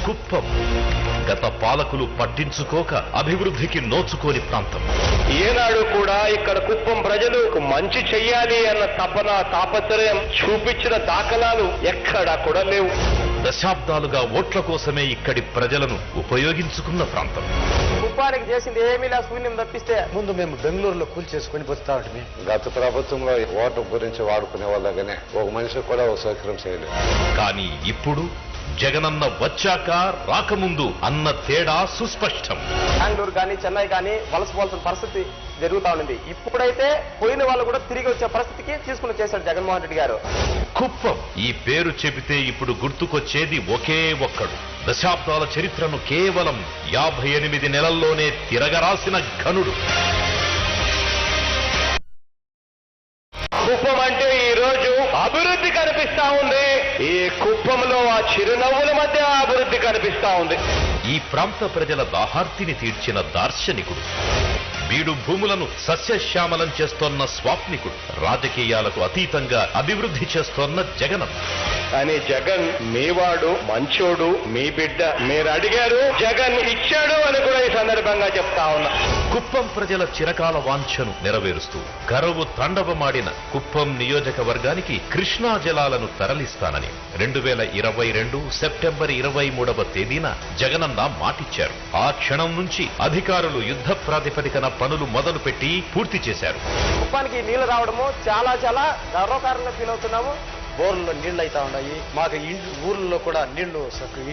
కుప్పం గత పాలకులు పట్టించుకోక అభివృద్ధికి నోచుకోని ప్రాంతం. ఏనాడు కూడా ఇక్కడ కుప్పం ప్రజలకు మంచి చెయ్యాలి అన్న తపన తాపత్రయం చూపించిన దాఖలాలు ఎక్కడా కూడా లేవు. దశాబ్దాలుగా ఓట్ల కోసమే ఇక్కడి ప్రజలను ఉపయోగించుకున్న ప్రాంతం. కుప్పానికి చేసింది ఏమీ లేదు, శూన్యం తప్పిస్తే. ముందు మేము బెంగళూరులో కూల్ చేసుకుని బతుకుతా ఉంటామే. గత ప్రభుత్వంలో ఓటు గురించి వాడుకునే వాళ్ళగానే ఒక మనిషి కూడా ఒక సౌకర్యం చేయలేదు. కానీ ఇప్పుడు జగనన్న వచ్చాక రాకముందు అన్న తేడా సుస్పష్టం. బెంగళూరు కానీ చెన్నై కానీ వలసపోవాల్సిన పరిస్థితి జరుగుతా ఉంది. ఇప్పుడైతే పోయిన వాళ్ళు కూడా తిరిగి వచ్చే పరిస్థితికి తీసుకుని చేశాడు జగన్మోహన్ రెడ్డి గారు. కుప్పం ఈ పేరు చెబితే ఇప్పుడు గుర్తుకొచ్చేది ఒకే ఒక్కడు. దశాబ్దాల చరిత్రను కేవలం 58 నెలల్లోనే తిరగరాసిన ఘనుడు. కుప్పం అంటే ఈ రోజు అభివృద్ధి కనిపిస్తా ఉంది. ఈ కుప్పంలో ఆ చిరునవ్వుల మధ్య అభివృద్ధి కనిపిస్తా ఉంది. ఈ ప్రాంత ప్రజల దాహార్తిని తీర్చిన దార్శనికుడు, బీడు భూములను సస్యశ్యామలం చేస్తోన్న స్వాప్నికుడు, రాజకీయాలకు అతీతంగా అభివృద్ధి చేస్తోన్న జగనన్న. కానీ జగన్ మీవాడు, మంచోడు, మీ బిడ్డ. మీరు అడిగారు, జగన్ ఇచ్చాడు అని కూడా ఈ సందర్భంగా చెప్తా ఉన్నా. కుప్పం ప్రజల చిరకాల వాంఛను నెరవేరుస్తూ కరువు తాండవమాడిన కుప్పం నియోజకవర్గానికి కృష్ణా జలాలను తరలిస్తానని 2022 సెప్టెంబర్ 23వ తేదీన జగనన్న మాటిచ్చారు. ఆ క్షణం నుంచి అధికారులు యుద్ధ ప్రాతిపదికన పనులు మొదలుపెట్టి పూర్తి చేశారు. కుప్పానికి నీళ్లు రావడము చాలా చాలా గర్వకారంగా ఫీల్ అవుతున్నాము. బోర్లలో నీళ్లు అవుతా ఉన్నాయి. మాకు ఊర్లలో కూడా నీళ్లు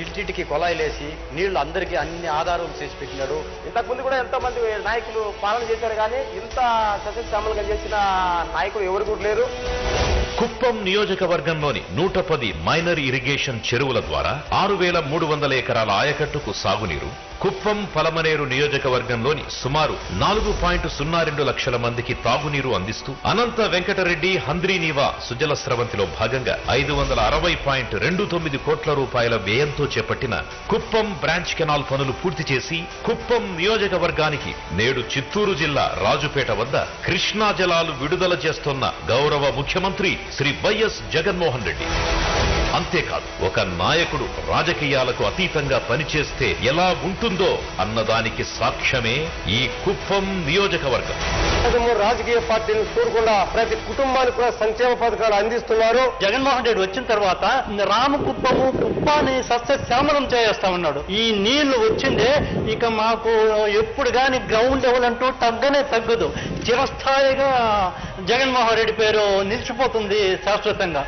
ఇంటింటికి కొలాయిలేసి నీళ్లు అందరికీ అన్ని ఆధారాలు చేసి పెట్టినాడు. ఇంతకుముందు కూడా ఎంతో మంది నాయకులు పాలన చేశారు, కానీ ఇంత సస్యశ్యామలంగా చేసిన నాయకులు ఎవరు కూడా లేరు. కుప్పం నియోజకవర్గంలోని 110 మైనర్ ఇరిగేషన్ చెరువుల ద్వారా 6,300 ఎకరాల ఆయకట్టుకు సాగునీరు, కుప్పం పలమనేరు నియోజకవర్గంలోని సుమారు 4.02 లక్షల మందికి తాగునీరు అందిస్తూ అనంత వెంకటరెడ్డి హంద్రీనీవా సుజల స్రవంతిలో భాగంగా 560.29 కోట్ల రూపాయల వ్యయంతో చేపట్టిన కుప్పం బ్రాంచ్ కెనాల్ పనులు పూర్తి చేసి కుప్పం నియోజకవర్గానికి నేడు చిత్తూరు జిల్లా రాజుపేట వద్ద కృష్ణా జలాలు విడుదల చేస్తున్న గౌరవ ముఖ్యమంత్రి శ్రీ వైఎస్ జగన్మోహన్ రెడ్డి. అంతేకాదు, ఒక నాయకుడు రాజకీయాలకు అతీతంగా పనిచేస్తే ఎలా ఉంటుందో అన్నదానికి సాక్ష్యమే ఈ కుప్పం నియోజకవర్గం. రాజకీయ పార్టీలు చూడకుండా ప్రతి కుటుంబానికి కూడా సంక్షేమ పథకాలు అందిస్తున్నారు. జగన్మోహన్ రెడ్డి వచ్చిన తర్వాత రామకుప్పము కుప్పాన్ని సస్యశ్యామలం చేస్తా ఉన్నాడు. ఈ నీళ్లు వచ్చిందే ఇక మాకు ఎప్పుడు గాని గ్రౌండ్ లెవెల్ అంటూ తగ్గనే తగ్గదు. చిరస్థాయిగా జగన్మోహన్ రెడ్డి పేరు నిలిచిపోతుంది శాశ్వతంగా.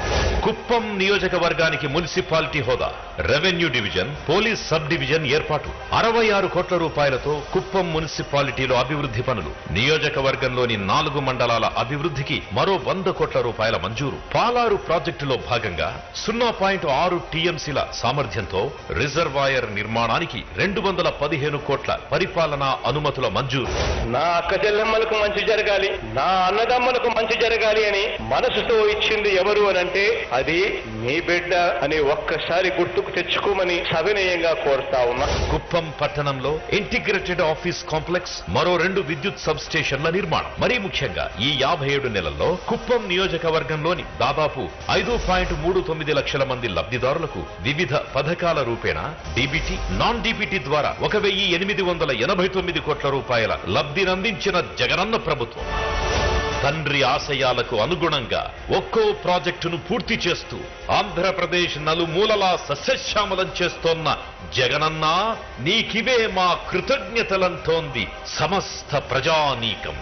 కుప్పం నియోజకవర్గానికి మున్సిపాలిటీ హోదా, revenue division, police sub division ఏర్పాటు, 66 కోట్ల రూపాయలతో కుప్పం మున్సిపాలిటీలో అభివృద్ధి పనులు, నియోజకవర్గంలోని 4 మండలాల అభివృద్ధికి మరో 100 కోట్ల రూపాయల మంజూరు, పాలారు ప్రాజెక్టులో భాగంగా 0.6 టీఎంసీల సామర్థ్యంతో రిజర్వాయర్ నిర్మాణానికి 215 కోట్ల పరిపాలనా అనుమతుల మంజూరు. నా అక్క చెల్లెమ్మలకు మంచి జరగాలి, నా అన్నదమ్మలకు మంచి జరగాలి అని మనసుతో ఇచ్చింది ఎవరు అనంటే అది మీ బిడ్డ అని ఒక్కసారి గుర్తుకు తెచ్చుకోమని సవినయంగా కోరుతా ఉన్నా. కుప్పం పట్టణంలో ఇంటిగ్రేటెడ్ ఆఫీస్ కాంప్లెక్స్, మరో 2 విద్యుత్ సబ్ స్టేషన్ల నిర్మాణం. మరీ ముఖ్యంగా ఈ 57 నెలల్లో కుప్పం నియోజకవర్గంలోని దాదాపు 5.39 లక్షల మంది లబ్ధిదారులకు వివిధ పథకాల రూపేణా డీబీటీ, నాన్ డీబీటీ ద్వారా 1,889 కోట్ల రూపాయల లబ్ధినందించిన జగనన్న ప్రభుత్వం. తండ్రి ఆశయాలకు అనుగుణంగా ఒక్కో ప్రాజెక్టును పూర్తి చేస్తూ ఆంధ్రప్రదేశ్ నలుమూలలా సస్యశ్యామలం చేస్తోన్న జగనన్న, నీకివే మా కృతజ్ఞతలంటోంది సమస్త ప్రజానీకం.